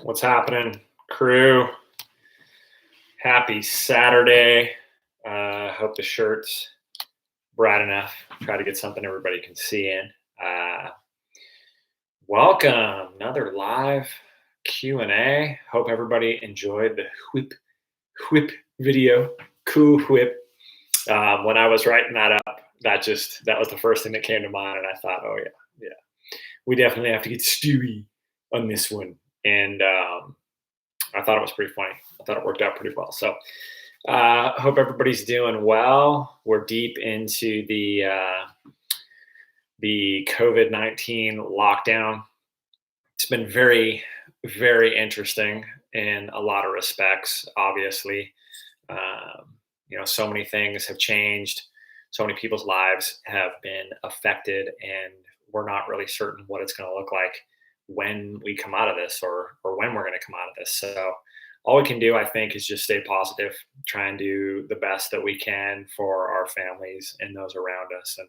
What's happening, crew? Happy Saturday. Hope the shirt's bright enough. Try to get something everybody can see in. Welcome, another live Q&A. Hope everybody enjoyed the whip video. Cool whip. When I was writing that up, that was the first thing that came to mind, and I thought, oh yeah, we definitely have to get Stewie on this one. And I thought it was pretty funny. I thought it worked out pretty well. So hope everybody's doing well. We're deep into the COVID-19 lockdown. It's been very, very interesting in a lot of respects, obviously. So many things have changed. So many people's lives have been affected, and we're not really certain what it's going to look like when we come out of this or when we're going to come out of this. So all we can do, I think, is just stay positive, try and do the best that we can for our families and those around us. And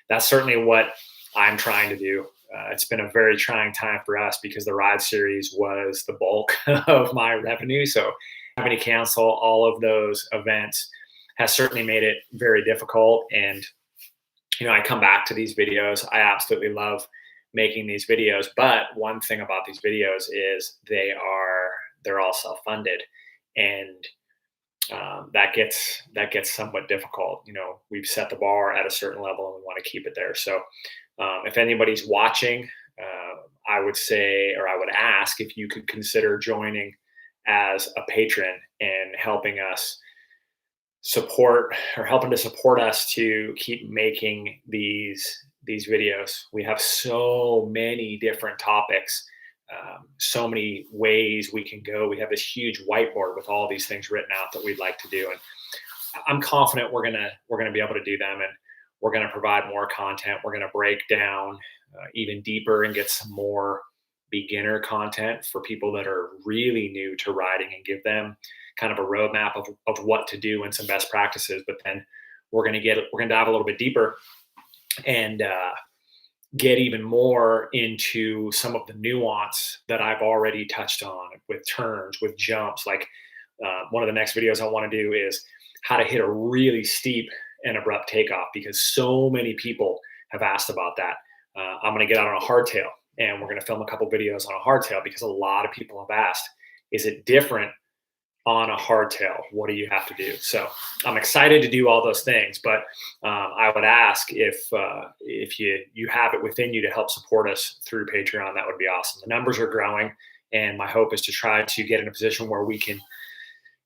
that's certainly what I'm trying to do. It's been a very trying time for us because the ride series was the bulk of my revenue. So having to cancel all of those events has certainly made it very difficult. And, I come back to these videos. I absolutely love making these videos, but one thing about these videos is they're all self-funded, and that gets somewhat difficult. We've set the bar at a certain level and we want to keep it there. So if anybody's watching, I would say, or I would ask if you could consider joining as a patron and helping to support us to keep making these videos. We have so many different topics, so many ways we can go. We have this huge whiteboard with all these things written out that we'd like to do, and I'm confident we're gonna be able to do them, and we're gonna provide more content. We're gonna break down even deeper and get some more beginner content for people that are really new to riding, and give them kind of a roadmap of what to do and some best practices. But then we're gonna dive a little bit deeper and get even more into some of the nuance that I've already touched on with turns, with jumps. Like one of the next videos I want to do is how to hit a really steep and abrupt takeoff, because so many people have asked about that. I'm going to get out on a hardtail, and we're going to film a couple videos on a hardtail because a lot of people have asked, is it different on a hardtail? What do you have to do? So I'm excited to do all those things, but I would ask if you have it within you to help support us through Patreon. That would be awesome. The numbers are growing, and my hope is to try to get in a position where we can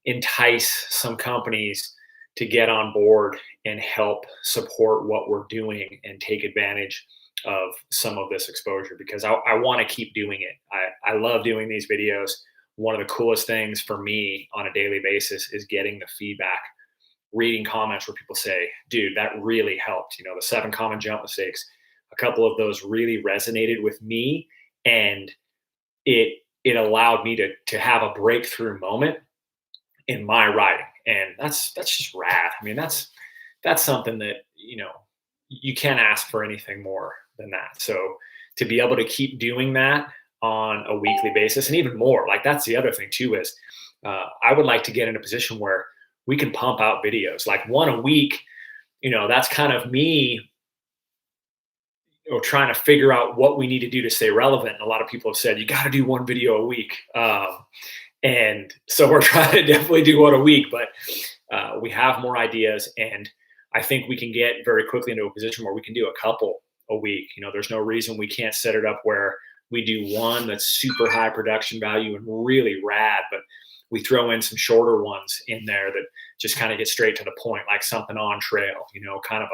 entice some companies to get on board and help support what we're doing and take advantage of some of this exposure, because I want to keep doing it. I love doing these videos. One of the coolest things for me on a daily basis is getting the feedback, reading comments where people say, dude, that really helped. The 7 common jump mistakes, a couple of those really resonated with me, and it allowed me to have a breakthrough moment in my riding. And that's just rad. I mean, that's something that, you can't ask for anything more than that. So to be able to keep doing that on a weekly basis, and even more, like, that's the other thing too, is I would like to get in a position where we can pump out videos like one a week. That's kind of me trying to figure out what we need to do to stay relevant. And a lot of people have said, you got to do one video a week. And so we're trying to definitely do one a week, but we have more ideas, and I think we can get very quickly into a position where we can do a couple a week. There's no reason we can't set it up where we do one that's super high production value and really rad, but we throw in some shorter ones in there that just kind of get straight to the point, like something on trail, kind of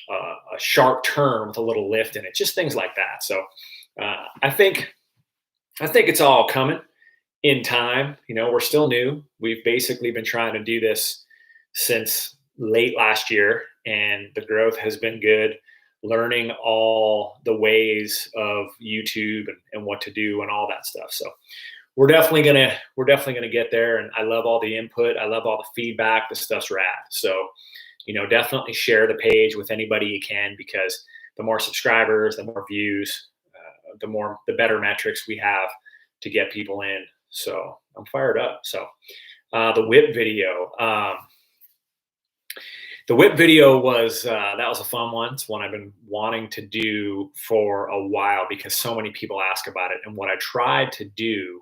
a sharp turn with a little lift in it, just things like that. So I think it's all coming in time. We're still new. We've basically been trying to do this since late last year, and the growth has been good. Learning all the ways of YouTube and what to do and all that stuff. So we're definitely gonna get there. And I love all the input. I love all the feedback. The stuff's rad. So, definitely share the page with anybody you can, because the more subscribers, the more views, the better metrics we have to get people in. So I'm fired up. So the whip video. The whip video was that was a fun one. It's one I've been wanting to do for a while because so many people ask about it. And what I tried to do,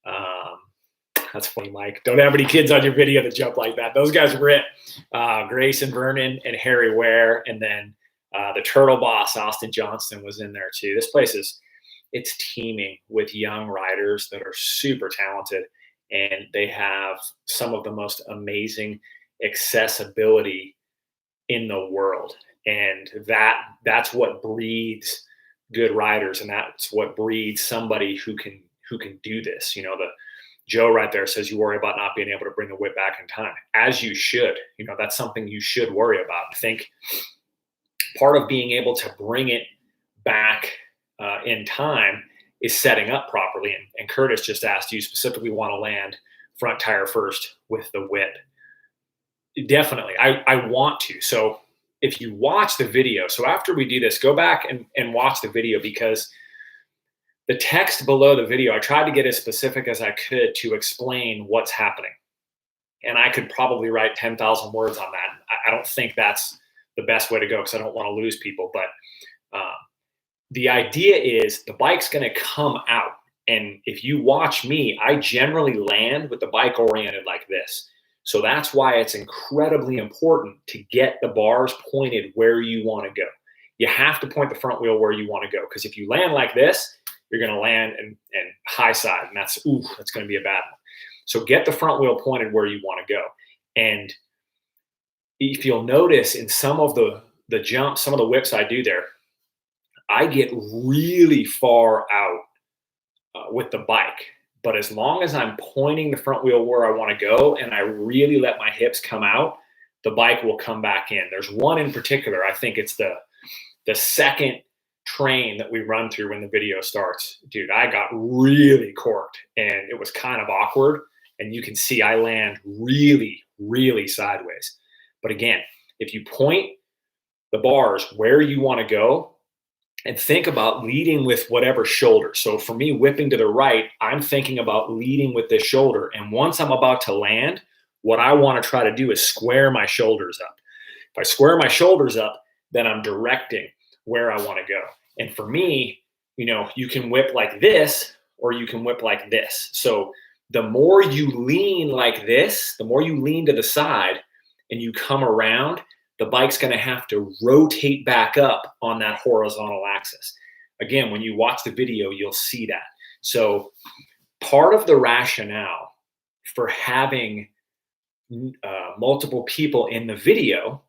um, that's funny, Mike. Don't have any kids on your video that jump like that. Those guys were it. Grayson Vernon and Harry Ware, and then the Turtle Boss Austin Johnston was in there too. This place it's teeming with young riders that are super talented, and they have some of the most amazing accessibility in the world. And that's what breeds good riders, and that's what breeds somebody who can do this. You know, the Joe right there says you worry about not being able to bring the whip back in time, as you should. You know, that's something you should worry about. I think part of being able to bring it back in time is setting up properly. And Curtis just asked, do you specifically want to land front tire first with the whip? Definitely. I want to. So if you watch the video, so after we do this, go back and watch the video, because the text below the video, I tried to get as specific as I could to explain what's happening. And I could probably write 10,000 words on that. I don't think that's the best way to go because I don't want to lose people. But the idea is the bike's going to come out. And if you watch me, I generally land with the bike oriented like this. So that's why it's incredibly important to get the bars pointed where you want to go. You have to point the front wheel where you want to go, because if you land like this, you're going to land and high side, and that's going to be a bad one. So get the front wheel pointed where you want to go. And if you'll notice in some of the jumps, some of the whips I do there, I get really far out with the bike. But as long as I'm pointing the front wheel where I want to go and I really let my hips come out, the bike will come back in. There's one in particular, I think it's the second train that we run through when the video starts. Dude, I got really corked and it was kind of awkward. And you can see I land really, really sideways. But again, if you point the bars where you want to go and think about leading with whatever shoulder. So for me, whipping to the right, I'm thinking about leading with this shoulder. And once I'm about to land, what I want to try to do is square my shoulders up. If I square my shoulders up, then I'm directing where I want to go. And for me, you know, you can whip like this or you can whip like this. So the more you lean like this, the more you lean to the side and you come around, the bike's going to have to rotate back up on that horizontal axis. Again, when you watch the video, you'll see that. So part of the rationale for having multiple people in the video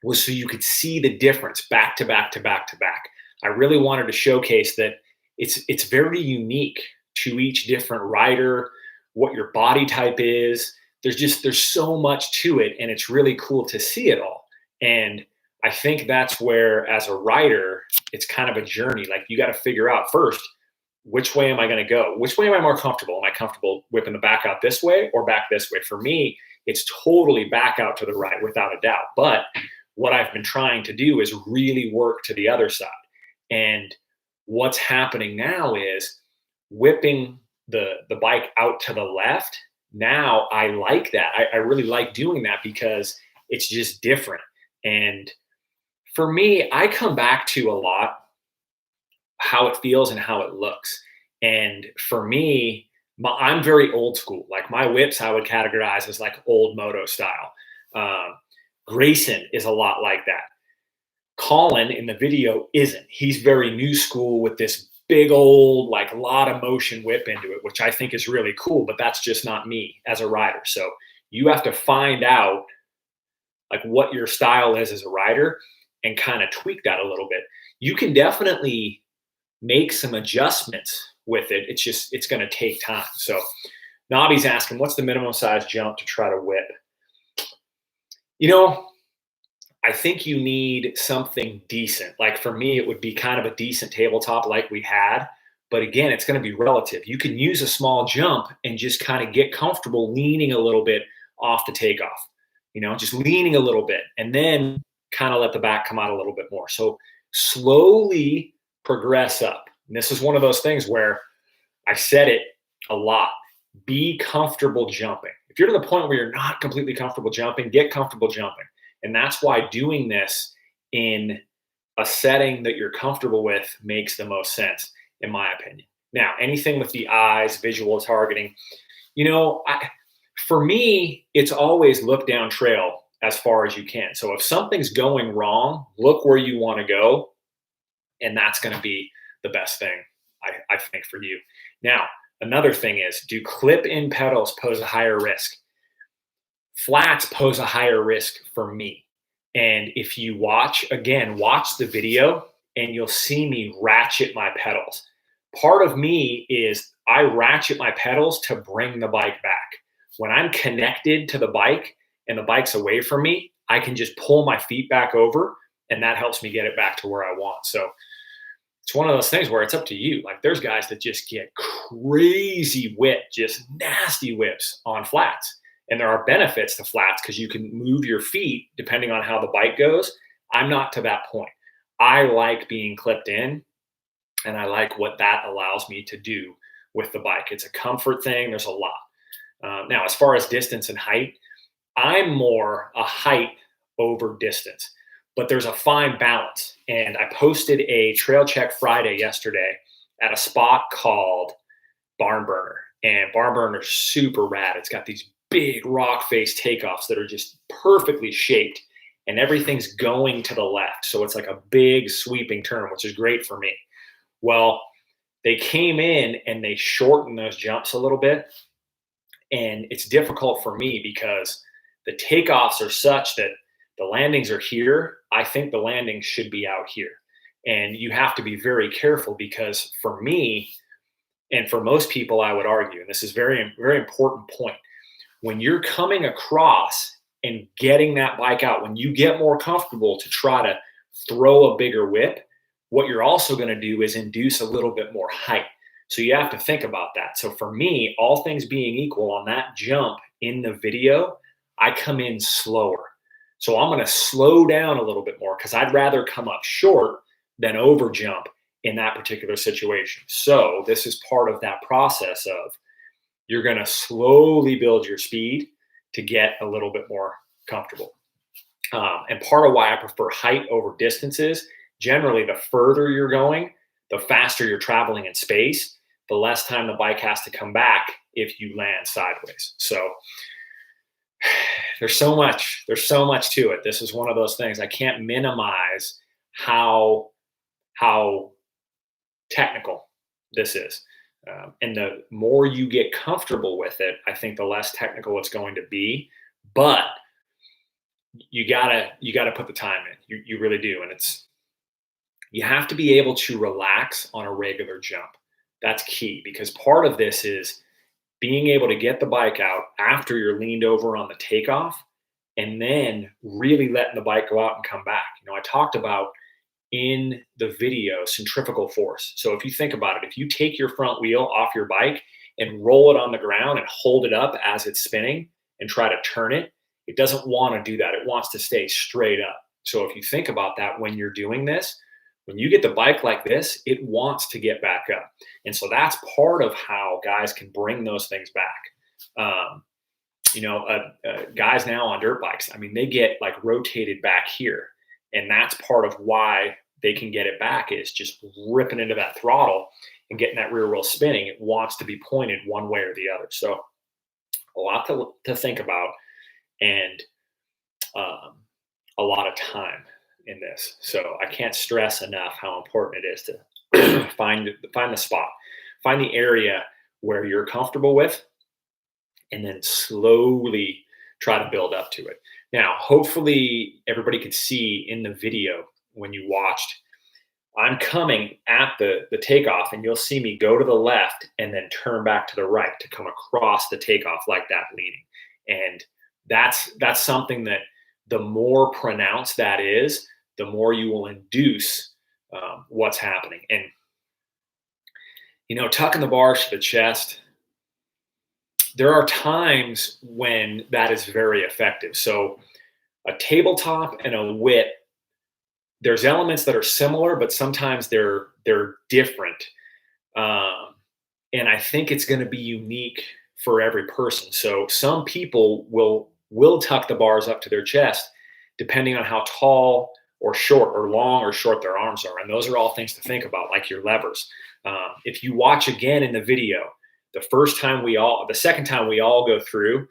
was so you could see the difference back to back to back to back. I really wanted to showcase that it's very unique to each different rider, what your body type is. There's so much to it, and it's really cool to see it all. And I think that's where, as a rider, it's kind of a journey. Like, you got to figure out first, which way am I going to go? Which way am I more comfortable? Am I comfortable whipping the back out this way or back this way? For me, it's totally back out to the right without a doubt. But what I've been trying to do is really work to the other side. And what's happening now is whipping the bike out to the left. Now I like that. I really like doing that because it's just different. And for me, I come back to a lot how it feels and how it looks. And for me, I'm very old school. Like, my whips I would categorize as like old moto style. Grayson is a lot like that. Colin in the video isn't. He's very new school with this big old, like, a lot of motion whip into it, which I think is really cool, but that's just not me as a rider. So you have to find out like what your style is as a rider and kind of tweak that a little bit. You can definitely make some adjustments with it. It's going to take time. So Nobby's asking, what's the minimum size jump to try to whip? You know, I think you need something decent. Like, for me, it would be kind of a decent tabletop like we had. But again, it's going to be relative. You can use a small jump and just kind of get comfortable leaning a little bit off the takeoff, you know, just leaning a little bit, and then kind of let the back come out a little bit more. So slowly progress up. And this is one of those things where I said it a lot. Be comfortable jumping. If you're to the point where you're not completely comfortable jumping, get comfortable jumping. And that's why doing this in a setting that you're comfortable with makes the most sense, in my opinion. Now, anything with the eyes, visual targeting, for me, it's always look down trail as far as you can. So if something's going wrong, look where you want to go, and that's going to be the best thing, I think, for you. Now, another thing is, do clip-in pedals pose a higher risk? Flats pose a higher risk for me. And if you watch the video and you'll see me ratchet my pedals. Part of me is I ratchet my pedals to bring the bike back. When I'm connected to the bike and the bike's away from me, I can just pull my feet back over, and that helps me get it back to where I want. So it's one of those things where it's up to you. Like, there's guys that just get crazy whip, just nasty whips on flats. And there are benefits to flats because you can move your feet depending on how the bike goes. I'm not to that point. I like being clipped in, and I like what that allows me to do with the bike. It's a comfort thing. There's a lot. Now, as far as distance and height, I'm more a height over distance, but there's a fine balance. And I posted a Trail Check Friday yesterday at a spot called Barn Burner. And Barn Burner's super rad. It's got these big rock face takeoffs that are just perfectly shaped, and everything's going to the left. So it's like a big sweeping turn, which is great for me. Well, they came in and they shortened those jumps a little bit. And it's difficult for me because the takeoffs are such that the landings are here. I think the landings should be out here. And you have to be very careful because for me, and for most people, I would argue, and this is very, very important point, when you're coming across and getting that bike out, when you get more comfortable to try to throw a bigger whip, what you're also going to do is induce a little bit more height. So you have to think about that. So for me, all things being equal on that jump in the video, I come in slower. So I'm going to slow down a little bit more because I'd rather come up short than over jump in that particular situation. So this is part of that process of you're going to slowly build your speed to get a little bit more comfortable. And part of why I prefer height over distance is generally the further you're going, the faster you're traveling in space, the less time the bike has to come back if you land sideways. So there's so much to it. This is one of those things I can't minimize how technical this is. And the more you get comfortable with it, I think the less technical it's going to be. But you gotta put the time in. You really do, and you have to be able to relax on a regular jump. That's key because part of this is being able to get the bike out after you're leaned over on the takeoff, and then really letting the bike go out and come back. I talked about in the video centrifugal force. So if you think about it, if you take your front wheel off your bike and roll it on the ground and hold it up as it's spinning and try to turn it, it doesn't want to do that. It wants to stay straight up. So if you think about that when you're doing this, when you get the bike like this, it wants to get back up. And so that's part of how guys can bring those things back. Guys now on dirt bikes, they get like rotated back here. And that's part of why they can get it back is just ripping into that throttle and getting that rear wheel spinning. It wants to be pointed one way or the other. So a lot to think about, and a lot of time in this. So I can't stress enough how important it is to find the spot, find the area where you're comfortable with, and then slowly try to build up to it. Now, hopefully everybody could see in the video when you watched, I'm coming at the takeoff, and you'll see me go to the left and then turn back to the right to come across the takeoff like that leading. And that's something that the more pronounced that is, the more you will induce what's happening. And, tucking the bars to the chest, there are times when that is very effective. So a tabletop and a whip, there's elements that are similar, but sometimes they're different. And I think it's going to be unique for every person. So some people will tuck the bars up to their chest depending on how tall or short or long or short their arms are. And those are all things to think about, like your levers. If you watch again in the video, the second time we all go through,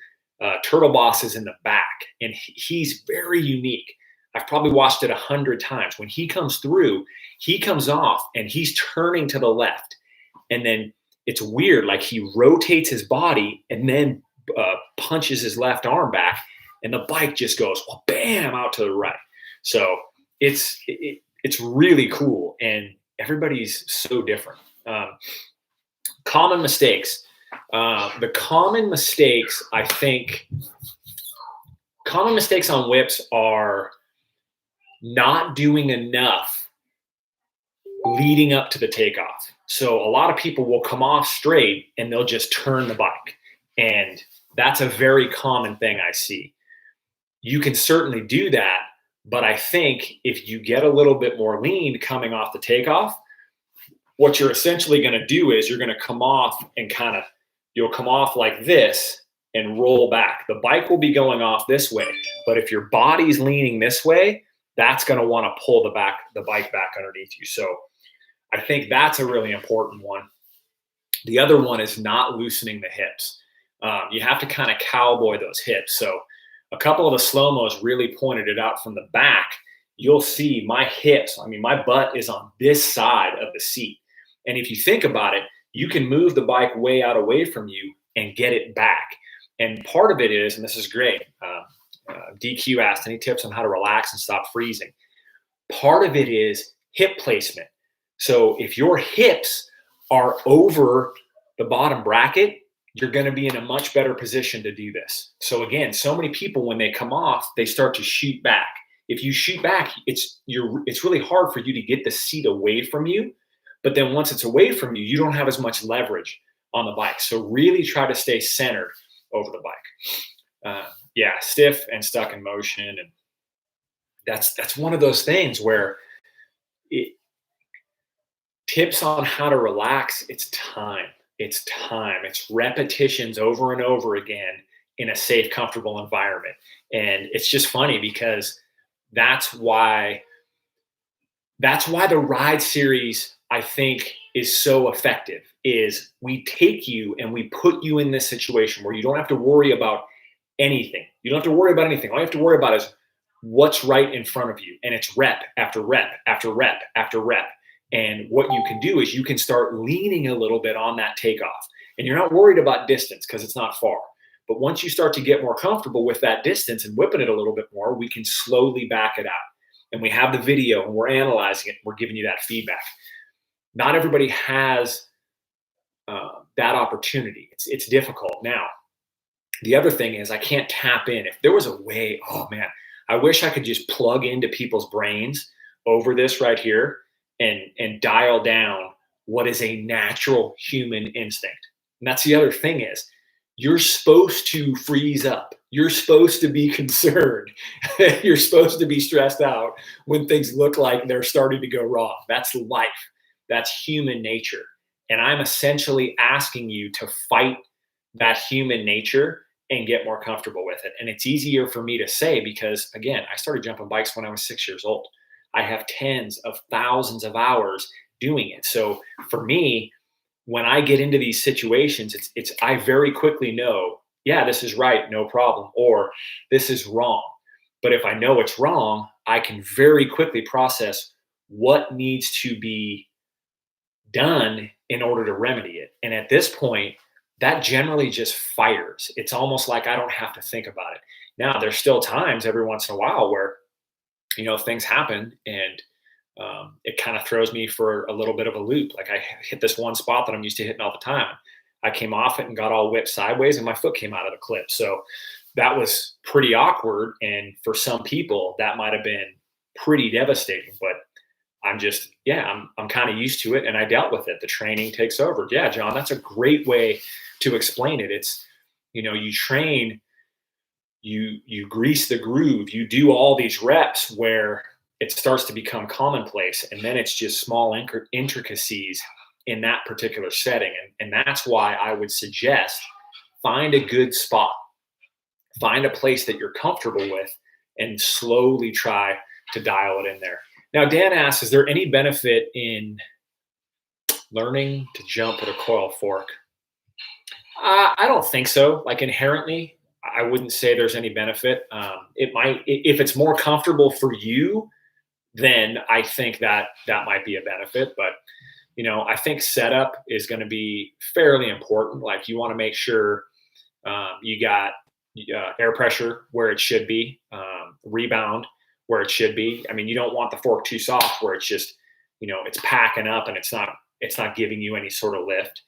Turtle Boss is in the back, and he's very unique. I've probably watched it 100 times. When he comes through, he comes off and he's turning to the left. And then it's weird, like he rotates his body and then punches his left arm back, and the bike just goes bam out to the right. So it's really cool, and everybody's so different. Common mistakes. The common mistakes, I think, common mistakes on whips are not doing enough leading up to the takeoff. So a lot of people will come off straight and they'll just turn the bike. And that's a very common thing I see. You can certainly do that, but I think if you get a little bit more lean coming off the takeoff, what you're essentially going to do is you're going to come off and you'll come off like this and roll back. The bike will be going off this way, but if your body's leaning this way, that's going to want to pull the bike back underneath you. So I think that's a really important one. The other one is not loosening the hips. You have to kind of cowboy those hips. So a couple of the slow-mos really pointed it out from the back. You'll see my hips, my butt is on this side of the seat. And if you think about it, you can move the bike way out away from you and get it back. And part of it is, and this is great, DQ asked, any tips on how to relax and stop freezing? Part of it is hip placement. So if your hips are over the bottom bracket, you're going to be in a much better position to do this. So again, so many people, when they come off, they start to shoot back. If you shoot back, it's really hard for you to get the seat away from you. But then once it's away from you, you don't have as much leverage on the bike. So really try to stay centered over the bike. Stiff and stuck in motion. And that's one of those things where tips on how to relax, it's time. It's repetitions over and over again in a safe, comfortable environment. And it's just funny because that's why the ride series, I think, is so effective, is we take you and we put you in this situation where you don't have to worry about anything. You don't have to worry about anything. All you have to worry about is what's right in front of you. And it's rep after rep after rep after rep. And what you can do is you can start leaning a little bit on that takeoff. And you're not worried about distance because it's not far. But once you start to get more comfortable with that distance and whipping it a little bit more, we can slowly back it out. And we have the video and we're analyzing it. We're giving you that feedback. Not everybody has that opportunity. It's difficult. Now, the other thing is I can't tap in. If there was a way, oh man, I wish I could just plug into people's brains over this right here and dial down what is a natural human instinct. And that's the other thing is you're supposed to freeze up. You're supposed to be concerned. You're supposed to be stressed out when things look like they're starting to go wrong. That's life. That's human nature. And I'm essentially asking you to fight that human nature and get more comfortable with it. And it's easier for me to say because, again, I started jumping bikes when I was 6 years old. I have tens of thousands of hours doing it. So for me, when I get into these situations, I very quickly know, yeah, this is right, no problem, or this is wrong. But if I know it's wrong, I can very quickly process what needs to be done in order to remedy it. And at this point, that generally just fires. It's almost like I don't have to think about it. Now, there's still times every once in a while where things happen and it kind of throws me for a little bit of a loop. Like I hit this one spot that I'm used to hitting all the time. I came off it and got all whipped sideways and my foot came out of the clip. So that was pretty awkward. And for some people that might've been pretty devastating, but I'm kind of used to it and I dealt with it. The training takes over. Yeah, John, that's a great way to explain it. It's, you train, you grease the groove, you do all these reps where it starts to become commonplace. And then it's just small intricacies in that particular setting. And that's why I would suggest find a good spot, find a place that you're comfortable with, and slowly try to dial it in there. Now, Dan asks, is there any benefit in learning to jump at a coil fork? I don't think so. Like inherently, I wouldn't say there's any benefit. It might, if it's more comfortable for you, then I think that that might be a benefit. But I think setup is going to be fairly important. Like you want to make sure you got air pressure where it should be, rebound where it should be. I mean, you don't want the fork too soft where it's just, it's packing up and it's not giving you any sort of lift.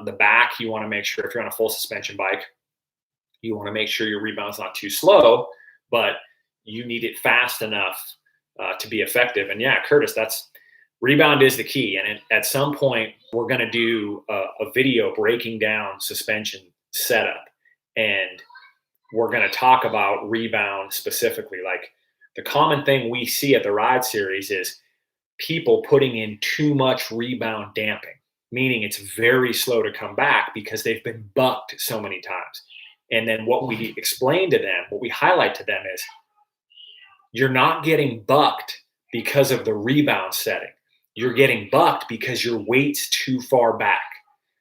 The back, you want to make sure if you're on a full suspension bike, you want to make sure your rebound's not too slow, but you need it fast enough to be effective. And yeah, Curtis, rebound is the key. And at some point, we're going to do a video breaking down suspension setup. And we're going to talk about rebound specifically. Like the common thing we see at the Ride Series is people putting in too much rebound damping, meaning it's very slow to come back because they've been bucked so many times. And then what we explain to them, what we highlight to them is you're not getting bucked because of the rebound setting. You're getting bucked because your weight's too far back.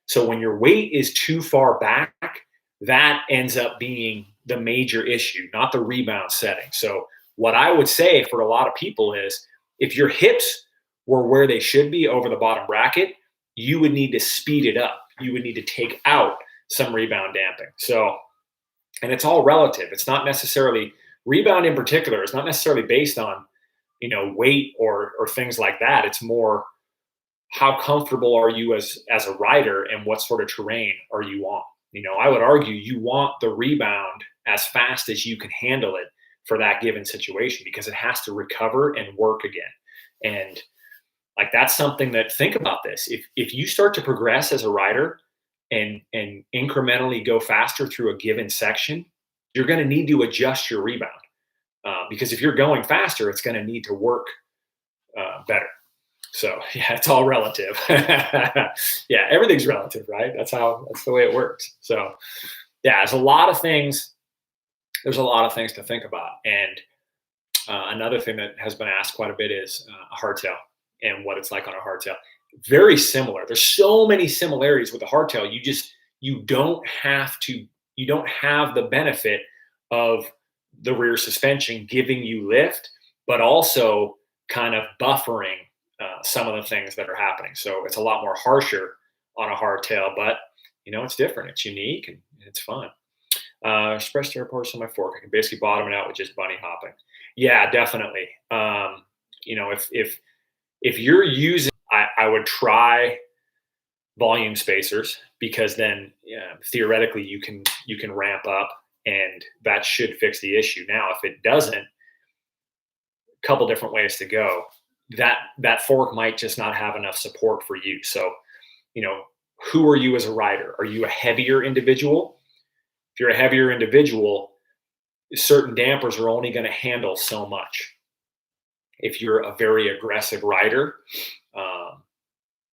So when your weight is too far back, that ends up being the major issue, not the rebound setting. So what I would say for a lot of people is if your hips were where they should be over the bottom bracket, you would need to speed it up. You would need to take out some rebound damping. So, and it's all relative. It's not necessarily, rebound in particular is not necessarily based on, weight or things like that. It's more how comfortable are you as a rider and what sort of terrain are you on? I would argue you want the rebound as fast as you can handle it for that given situation because it has to recover and work again. And like that's something that, think about this. If you start to progress as a rider and incrementally go faster through a given section, you're going to need to adjust your rebound because if you're going faster, it's going to need to work better. So yeah, it's all relative. Yeah, everything's relative, right? That's the way it works. So yeah, there's a lot of things to think about. And another thing that has been asked quite a bit is a hardtail and what it's like on a hardtail. Very similar. There's so many similarities with the hardtail. You don't have the benefit of the rear suspension giving you lift, but also kind of buffering some of the things that are happening. So it's a lot more harsher on a hardtail, but it's different. It's unique and it's fun. Express airports on my fork. I can basically bottom it out with just bunny hopping. Yeah, definitely. If you're using, I would try volume spacers because then theoretically you can ramp up and that should fix the issue. Now, if it doesn't, a couple different ways to go. That fork might just not have enough support for you. So, who are you as a rider? Are you a heavier individual? If you're a heavier individual, certain dampers are only going to handle so much. If you're a very aggressive rider,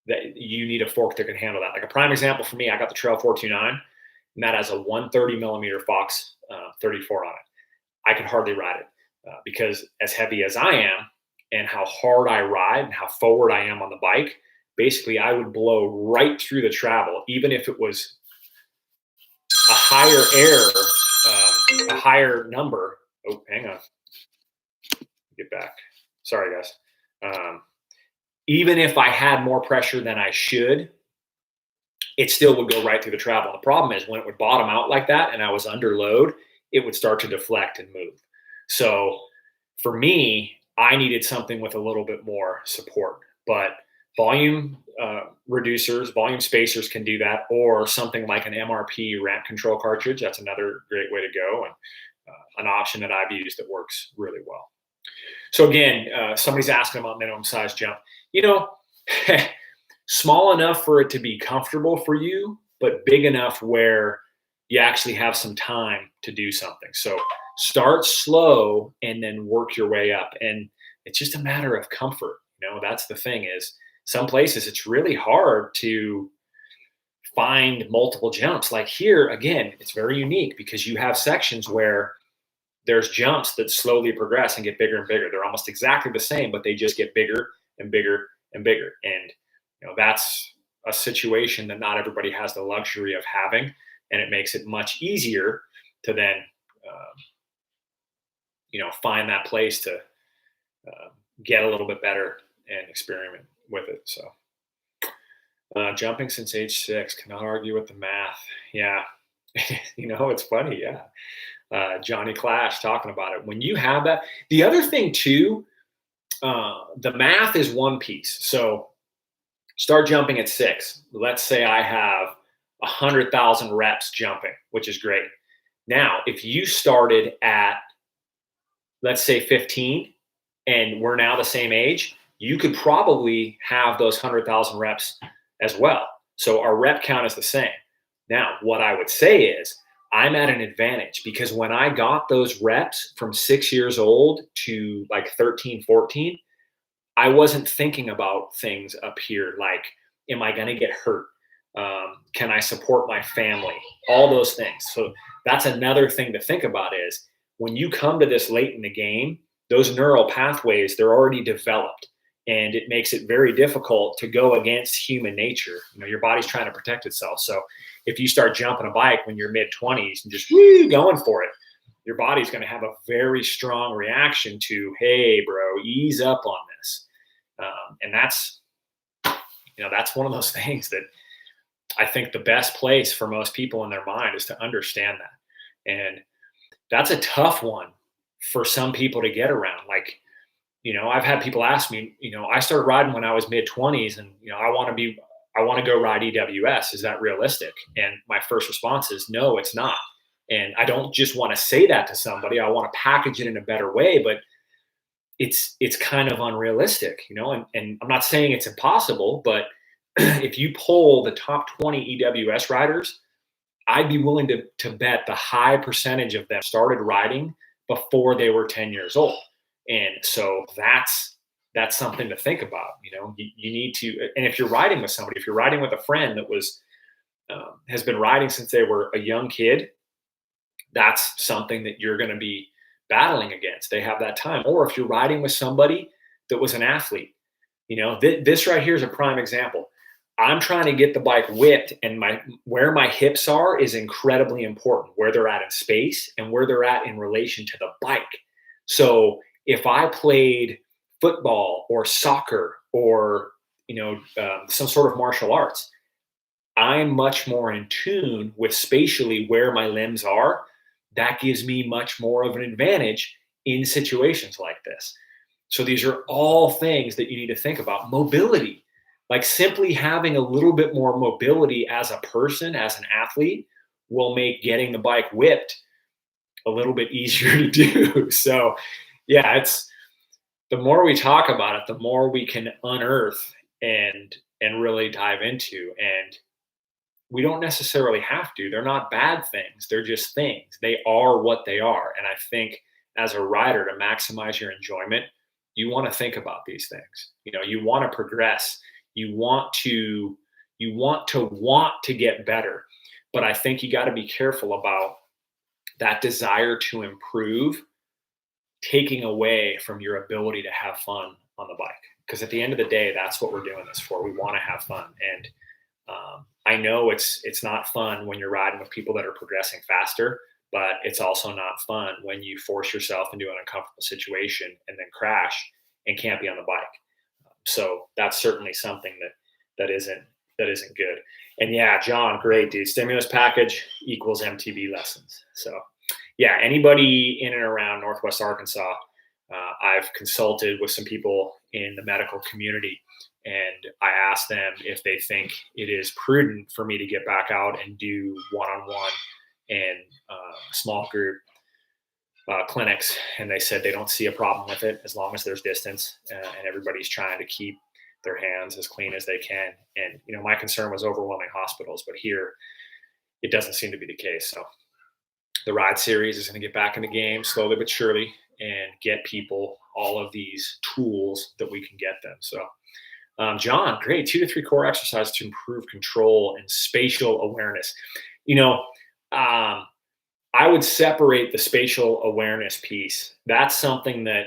that you need a fork that can handle that. Like a prime example for me, I got the Trail 429, and that has a 130 millimeter Fox 34 on it. I can hardly ride it because as heavy as I am and how hard I ride and how forward I am on the bike, basically I would blow right through the travel, even if it was a higher number. Oh, hang on. Get back. Sorry, guys. Even if I had more pressure than I should, it still would go right through the travel. The problem is when it would bottom out like that and I was under load, it would start to deflect and move. So for me, I needed something with a little bit more support. But volume reducers, volume spacers can do that, or something like an MRP ramp control cartridge. That's another great way to go, and an option that I've used that works really well. So again, somebody's asking about minimum size jump. Small enough for it to be comfortable for you, but big enough where you actually have some time to do something. So start slow and then work your way up. And it's just a matter of comfort. That's the thing is some places it's really hard to find multiple jumps. Like here, again, it's very unique because you have sections where there's jumps that slowly progress and get bigger and bigger. They're almost exactly the same, but they just get bigger and bigger and bigger. And that's a situation that not everybody has the luxury of having, and it makes it much easier to then, uh, find that place to get a little bit better and experiment with it. So, jumping since age 6, cannot argue with the math. Yeah, it's funny. Yeah, Johnny Clash talking about it. When you have that, the other thing too, the math is one piece. So start jumping at 6. Let's say I have 100,000 reps jumping, which is great. Now, if you started at, let's say 15, and we're now the same age, you could probably have those 100,000 reps as well. So our rep count is the same. Now, what I would say is I'm at an advantage because when I got those reps from 6 years old to like 13, 14, I wasn't thinking about things up here like, am I going to get hurt? Can I support my family? All those things. So that's another thing to think about is when you come to this late in the game, those neural pathways, they're already developed. And it makes it very difficult to go against human nature. Your body's trying to protect itself. So if you start jumping a bike when you're mid-20s and just going for it, your body's going to have a very strong reaction to, hey, bro, ease up on this. And that's one of those things that I think the best place for most people in their mind is to understand that. And that's a tough one for some people to get around. Like, I've had people ask me, I started riding when I was mid-20s and, I want to go ride EWS. Is that realistic? And my first response is, no, it's not. And I don't just want to say that to somebody. I want to package it in a better way, but it's kind of unrealistic, and I'm not saying it's impossible, but if you poll the top 20 EWS riders, I'd be willing to bet the high percentage of them started riding before they were 10 years old. And so that's something to think about. You need to, and if you're riding with somebody, if you're riding with a friend that has been riding since they were a young kid, that's something that you're going to be battling against. They have that time. Or if you're riding with somebody that was an athlete, this right here is a prime example. I'm trying to get the bike whipped, and where my hips are is incredibly important, where they're at in space and where they're at in relation to the bike. So if I played football or soccer or some sort of martial arts, I'm much more in tune with spatially where my limbs are. That gives me much more of an advantage in situations like this. So these are all things that you need to think about. Mobility, like simply having a little bit more mobility as a person, as an athlete, will make getting the bike whipped a little bit easier to do. So yeah, it's the more we talk about it, the more we can unearth and really dive into. And we don't necessarily have to. They're not bad things. They're just things. They are what they are. And I think as a rider, to maximize your enjoyment, you want to think about these things. You want to progress. You want to want to get better. But I think you got to be careful about that desire to improve taking away from your ability to have fun on the bike. Because at the end of the day, that's what we're doing this for. We want to have fun. And I know it's not fun when you're riding with people that are progressing faster, but it's also not fun when you force yourself into an uncomfortable situation and then crash and can't be on the bike. So that's certainly something that isn't good. And yeah, John, great dude. Stimulus package equals MTB lessons. So yeah, anybody in and around Northwest Arkansas, I've consulted with some people in the medical community, and I asked them if they think it is prudent for me to get back out and do one-on-one and small group clinics. And they said they don't see a problem with it as long as there's distance and everybody's trying to keep their hands as clean as they can. And, my concern was overwhelming hospitals, but here it doesn't seem to be the case. So the ride series is going to get back in the game slowly but surely and get people all of these tools that we can get them. So John, great. 2 to 3 core exercises to improve control and spatial awareness. You know, um, I would separate the spatial awareness piece. That's something that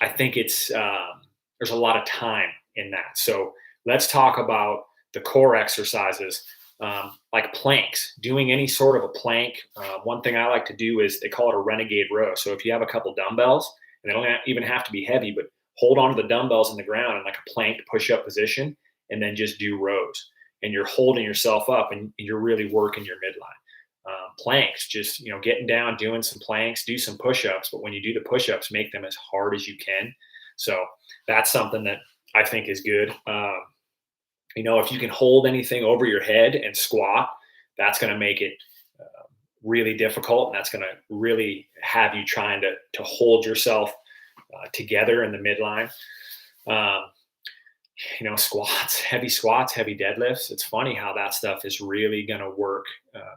I think there's a lot of time in that. So let's talk about the core exercises, like planks. Doing any sort of a plank. One thing I like to do is they call it a renegade row. So if you have a couple dumbbells, and they don't even have to be heavy, but hold on to the dumbbells in the ground in like a plank push-up position, and then just do rows. And you're holding yourself up, and you're really working your midline. Planks, just getting down, doing some planks, do some push-ups. But when you do the push-ups, make them as hard as you can. So that's something that I think is good. If you can hold anything over your head and squat, that's going to make it really difficult, and that's going to really have you trying to hold yourself together in the midline. Squats, heavy deadlifts. It's funny how that stuff is really going to work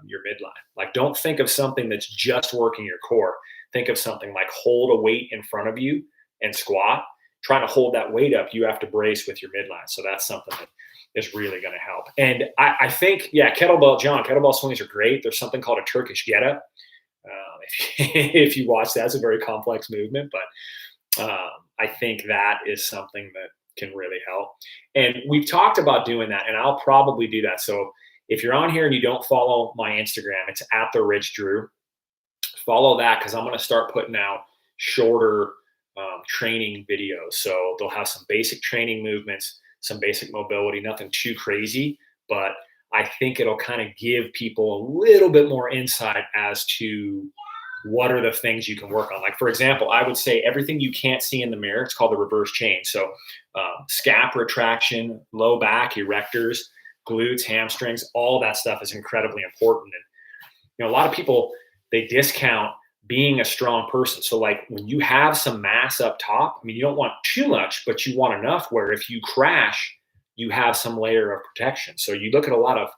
your midline. Like, don't think of something that's just working your core. Think of something like hold a weight in front of you and squat. Trying to hold that weight up, you have to brace with your midline. So that's something that is really going to help. And I think, kettlebell swings are great. There's something called a Turkish get-up. If you watch that, it's a very complex movement, but I think that is something that can really help. And we've talked about doing that, and I'll probably do that. So if you're on here and you don't follow my Instagram, it's @TheRichDrew. Follow that, because I'm going to start putting out shorter training videos. So they'll have some basic training movements, some basic mobility, nothing too crazy, but I think it'll kind of give people a little bit more insight as to what are the things you can work on. Like, for example, I would say everything you can't see in the mirror, it's called the reverse chain. So scap retraction, low back, erectors, glutes, hamstrings, all that stuff is incredibly important. And, a lot of people, they discount being a strong person. So like when you have some mass up top, you don't want too much, but you want enough where if you crash, you have some layer of protection. So you look at a lot of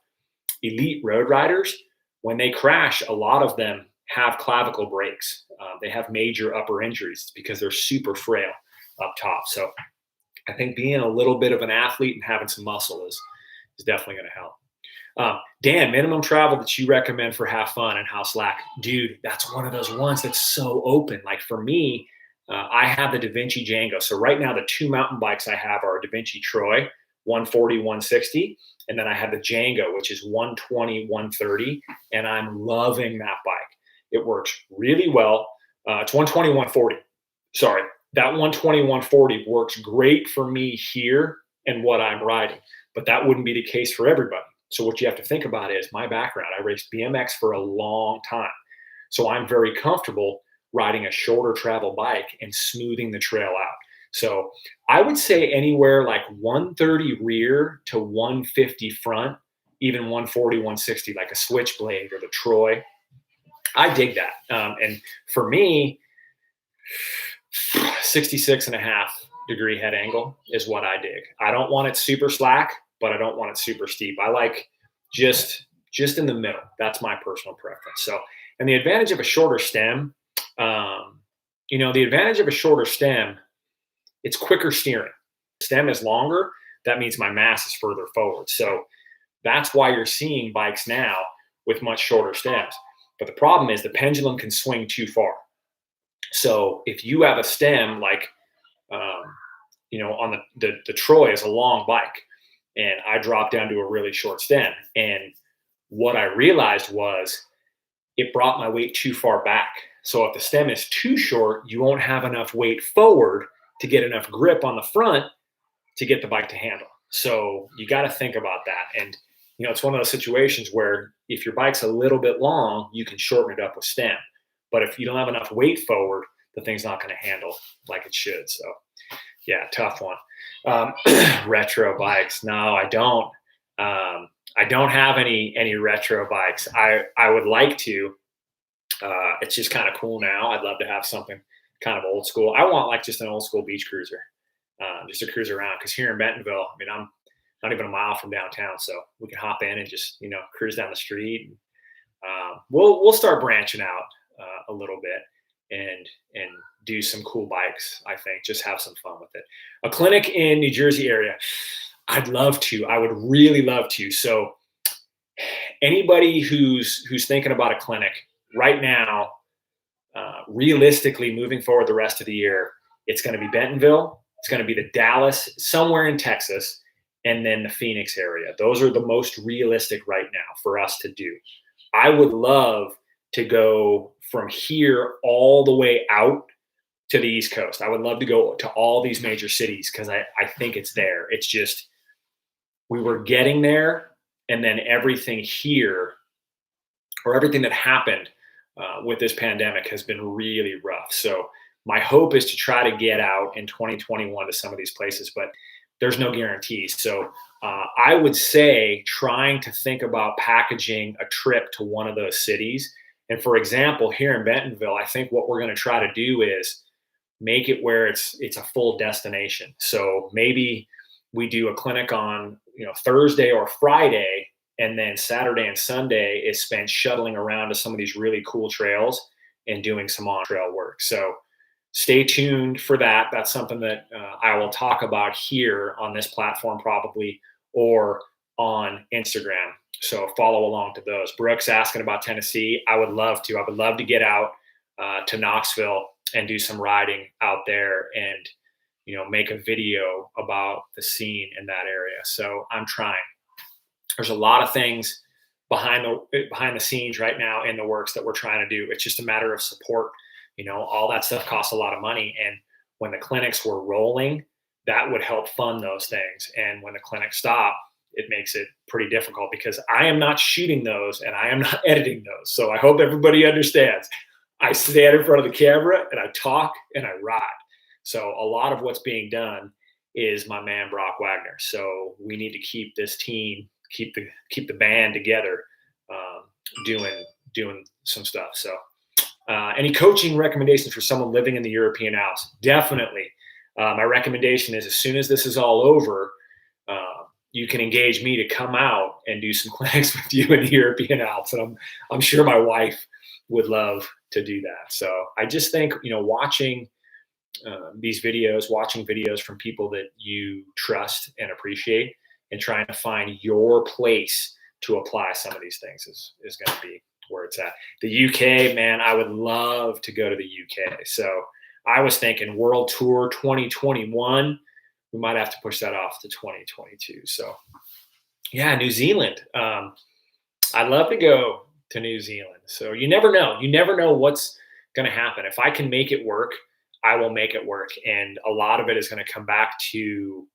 elite road riders, when they crash, a lot of them have clavicle breaks. They have major upper injuries because they're super frail up top. So I think being a little bit of an athlete and having some muscle is definitely going to help. Dan, minimum travel that you recommend for have fun and house slack. Dude, that's one of those ones that's so open. Like for me, I have the DaVinci Django. So right now, the 2 mountain bikes I have are a DaVinci Troy, 140, 160. And then I have the Django, which is 120, 130. And I'm loving that bike. It works really well. It's 120, 140. Sorry. That 120, 140 works great for me here and what I'm riding. But that wouldn't be the case for everybody. So what you have to think about is my background. I raced BMX for a long time. So I'm very comfortable riding a shorter travel bike and smoothing the trail out. So I would say anywhere like 130 rear to 150 front, even 140, 160, like a Switchblade or the Troy. I dig that. And for me, 66.5-degree head angle is what I dig. I don't want it super slack, but I don't want it super steep. I like just in the middle. That's my personal preference. So, and the advantage of a shorter stem, it's quicker steering. Stem is longer. That means my mass is further forward. So that's why you're seeing bikes now with much shorter stems. But the problem is the pendulum can swing too far. So if you have a stem like, on the Troy is a long bike, and I dropped down to a really short stem. And what I realized was it brought my weight too far back. So if the stem is too short, you won't have enough weight forward to get enough grip on the front to get the bike to handle. So you got to think about that. And, it's one of those situations where if your bike's a little bit long, you can shorten it up with stem. But if you don't have enough weight forward, the thing's not going to handle like it should. So yeah, tough one. Retro bikes. No, I don't. I don't have any retro bikes. I would like to. It's just kind of cool now. I'd love to have something kind of old school. I want like just an old school beach cruiser, just to cruise around. Because here in Bentonville, I'm not even a mile from downtown, so we can hop in and just cruise down the street. And, we'll start branching out a little bit and do some cool bikes. I think just have some fun with it. A clinic in New Jersey area, I'd love to. I would really love to. So anybody who's thinking about a clinic right now, realistically moving forward the rest of the year, it's going to be Bentonville, it's going to be the Dallas, somewhere in Texas, and then the Phoenix area. Those are the most realistic right now for us to do. I would love to go from here all the way out to the East Coast. I would love to go to all these major cities because I think it's there. It's just we were getting there, and then everything here, or everything that happened with this pandemic, has been really rough. So my hope is to try to get out in 2021 to some of these places, but there's no guarantees. So I would say trying to think about packaging a trip to one of those cities. And for example, here in Bentonville, I think what we're going to try to do is make it where it's a full destination. So maybe we do a clinic on Thursday or Friday, and then Saturday and Sunday is spent shuttling around to some of these really cool trails and doing some on trail work. So stay tuned for that. That's something that I will talk about here on this platform probably, or on Instagram. So follow along to those. Brooks asking about Tennessee. I would love to. I would love to get out to Knoxville and do some riding out there and make a video about the scene in that area. So I'm trying. There's a lot of things behind the scenes right now in the works that we're trying to do. It's just a matter of support. All that stuff costs a lot of money. And when the clinics were rolling, that would help fund those things. And when the clinics stop, it makes it pretty difficult because I am not shooting those and I am not editing those. So I hope everybody understands. I stand in front of the camera and I talk and I ride. So a lot of what's being done is my man, Brock Wagner. So we need to keep this team, keep the band together, doing some stuff. So any coaching recommendations for someone living in the European Alps? Definitely. My recommendation is as soon as this is all over, you can engage me to come out and do some clinics with you in the European Alps. And I'm sure my wife would love to do that. So I just think, watching these videos, watching videos from people that you trust and appreciate, and trying to find your place to apply some of these things is going to be where it's at. The UK, man, I would love to go to the UK. So I was thinking World Tour 2021. We might have to push that off to 2022. So yeah, New Zealand. I'd love to go to New Zealand. So you never know. You never know what's going to happen. If I can make it work, I will make it work. And a lot of it is going to come back to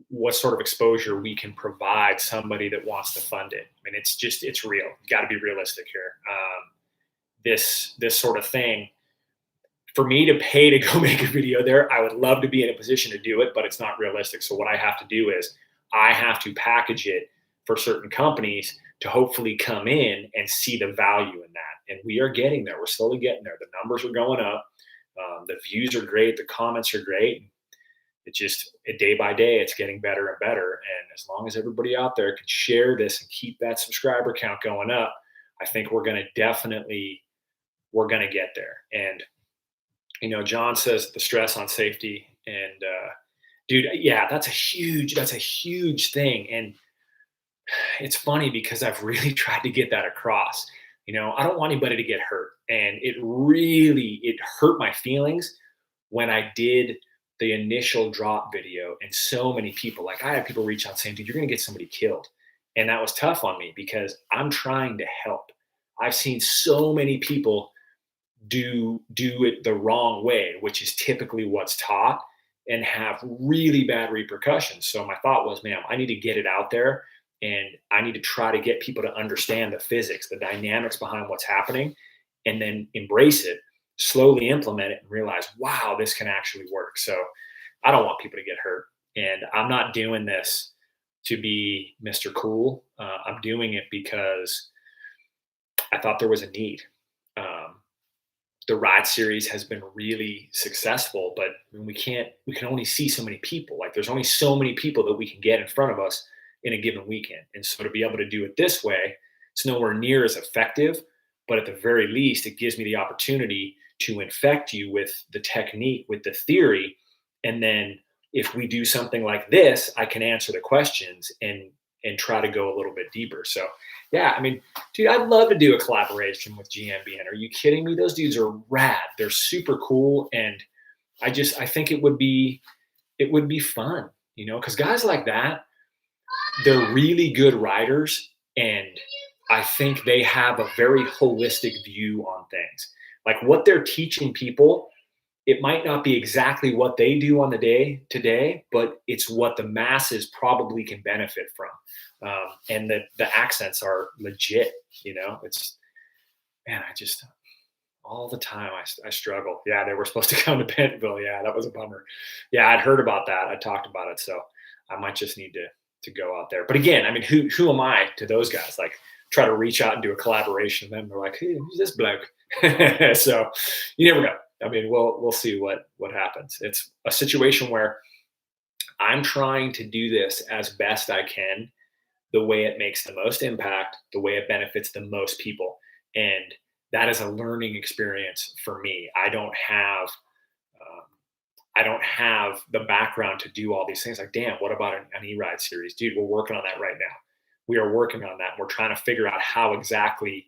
what sort of exposure we can provide somebody that wants to fund it. I mean, it's real. You got to be realistic here. This sort of thing, for me to pay to go make a video there, I would love to be in a position to do it, but it's not realistic. So what I have to do is I have to package it for certain companies to hopefully come in and see the value in that. And we are getting there. We're slowly getting there. The numbers are going up. The views are great. The comments are great. It's just day by day, it's getting better and better. And as long as everybody out there can share this and keep that subscriber count going up, I think we're going to get there. And, John says the stress on safety, and dude, yeah, that's a huge thing. And it's funny because I've really tried to get that across. I don't want anybody to get hurt. And it hurt my feelings when I did the initial drop video, and so many people, I had people reach out saying, dude, you're going to get somebody killed. And that was tough on me because I'm trying to help. I've seen so many people do it the wrong way, which is typically what's taught, and have really bad repercussions. So my thought was, man, I need to get it out there, and I need to try to get people to understand the physics, the dynamics behind what's happening, and then embrace it, slowly implement it, and realize, wow, this can actually work. So I don't want people to get hurt. And I'm not doing this to be Mr. Cool. I'm doing it because I thought there was a need. The ride series has been really successful, but we can only see so many people. There's only so many people that we can get in front of us in a given weekend. And so to be able to do it this way, it's nowhere near as effective, but at the very least, it gives me the opportunity to infect you with the technique, with the theory. And then if we do something like this, I can answer the questions and try to go a little bit deeper. So yeah, I mean, dude, I'd love to do a collaboration with GMBN. Are you kidding me? Those dudes are rad. They're super cool. And I think it would be fun, because guys like that, they're really good writers. And I think they have a very holistic view on things. Like what they're teaching people, it might not be exactly what they do on the day today, but it's what the masses probably can benefit from. And the accents are legit, it's, man, all the time I struggle. Yeah, they were supposed to come to Penn Bill. Yeah, that was a bummer. Yeah, I'd heard about that. I talked about it. So I might just need to go out there. But again, I mean, who am I to those guys? Like, try to reach out and do a collaboration with them. They're like, hey, who's this bloke? So you never know. I mean, we'll see what happens. It's a situation where I'm trying to do this as best I can, the way it makes the most impact, the way it benefits the most people. And that is a learning experience for me. I don't have the background to do all these things. Like, damn, what about an E-Ride series? Dude, we're working on that right now. We are working on that. We're trying to figure out how exactly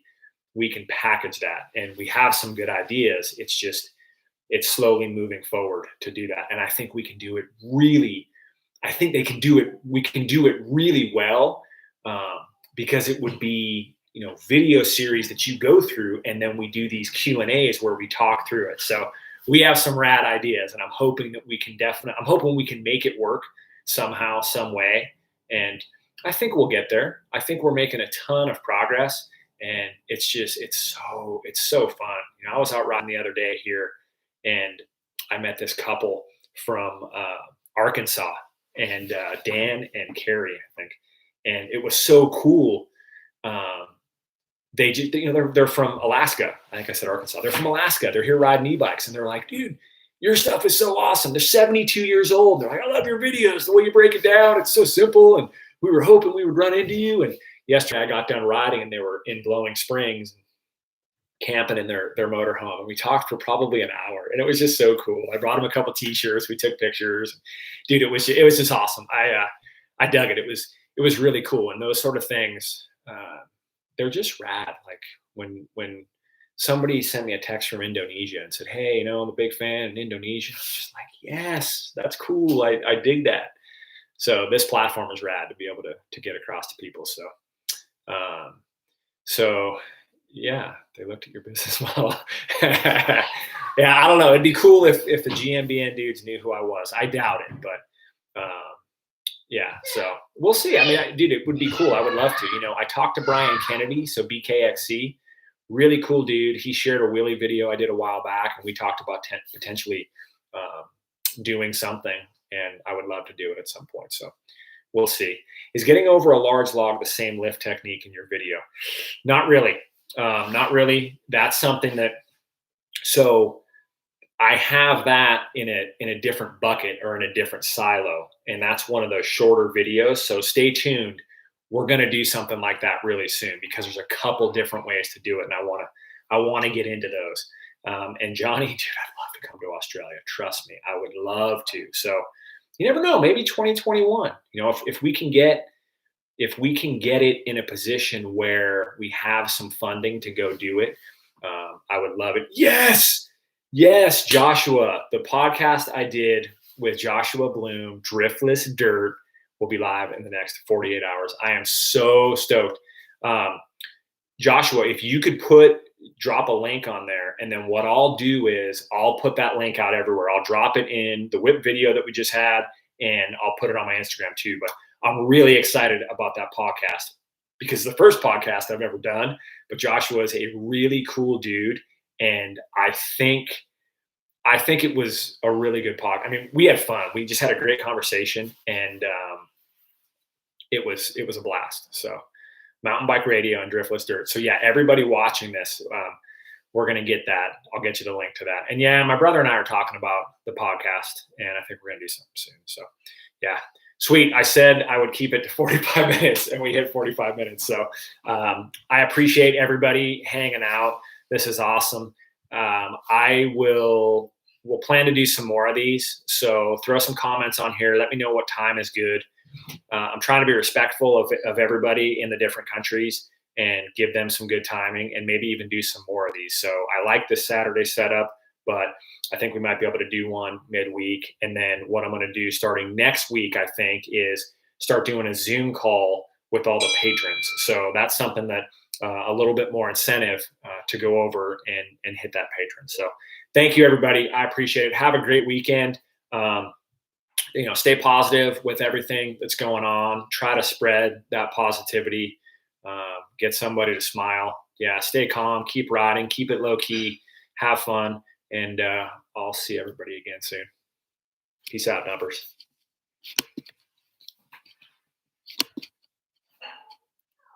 we can package that. And we have some good ideas. It's slowly moving forward to do that. And I think we can do it really, I think they can do it. We can do it really well, because it would be, video series that you go through, and then we do these Q&As where we talk through it. So we have some rad ideas, and I'm hoping that I'm hoping we can make it work somehow, some way. And I think we'll get there. I think we're making a ton of progress, and it's so fun. I was out riding the other day here, and I met this couple from Arkansas, and Dan and Carrie, I think. And it was so cool. They just, they're from Alaska. I think I said Arkansas. They're from Alaska. They're here riding e-bikes, and they're like, dude, your stuff is so awesome. They're 72 years old. They're like, I love your videos, the way you break it down. It's so simple. And we were hoping we would run into you. And yesterday I got done riding, and they were in Blowing Springs, camping in their motorhome. And we talked for probably an hour, and it was just so cool. I brought them a couple t-shirts. We took pictures. Dude, it was just awesome. I dug it. It was really cool. And those sort of things, they're just rad. Like when somebody sent me a text from Indonesia and said, hey, I'm a big fan in Indonesia. I was just like, yes, that's cool. I dig that. So this platform is rad to be able to get across to people. So yeah, they looked at your business model. Yeah, I don't know. It'd be cool if the GMBN dudes knew who I was. I doubt it, but yeah, so we'll see. I mean, dude, it would be cool. I would love to. I talked to Brian Kennedy, so BKXC, really cool dude. He shared a wheelie video I did a while back, and we talked about potentially doing something, and I would love to do it at some point. So we'll see. Is getting over a large log the same lift technique in your video? Not really. Not really. That's something that, so I have that in a different bucket or in a different silo. And that's one of those shorter videos. So stay tuned. We're going to do something like that really soon, because there's a couple different ways to do it. And I want to get into those. And Johnny, dude, I'd love to come to Australia. Trust me, I would love to. So you never know, maybe 2021, if we can get it in a position where we have some funding to go do it, I would love it. Yes, Joshua, the podcast I did with Joshua Bloom, Driftless Dirt, will be live in the next 48 hours. I am so stoked. Joshua, if you could drop a link on there, and then what I'll do is I'll put that link out everywhere. I'll drop it in the WHIP video that we just had, and I'll put it on my Instagram too. But I'm really excited about that podcast, because it's the first podcast I've ever done. But Joshua is a really cool dude, and I think it was a really good podcast. I mean, we had fun. We just had a great conversation, and it was a blast. So Mountain Bike Radio and Driftless Dirt. So yeah, everybody watching this, we're going to get that. I'll get you the link to that. And yeah, my brother and I are talking about the podcast, and I think we're going to do something soon. So yeah, sweet. I said I would keep it to 45 minutes, and we hit 45 minutes. So I appreciate everybody hanging out. This is awesome. We'll plan to do some more of these. So throw some comments on here. Let me know what time is good. I'm trying to be respectful of everybody in the different countries and give them some good timing and maybe even do some more of these. So I like this Saturday setup, but I think we might be able to do one midweek. And then what I'm going to do starting next week, I think, is start doing a Zoom call with all the patrons. So that's something that a little bit more incentive to go over and hit that patron. So thank you, everybody. I appreciate it. Have a great weekend. Stay positive with everything that's going on. Try to spread that positivity. Get somebody to smile. Yeah, stay calm. Keep riding. Keep it low key. Have fun. And I'll see everybody again soon. Peace out, numbers.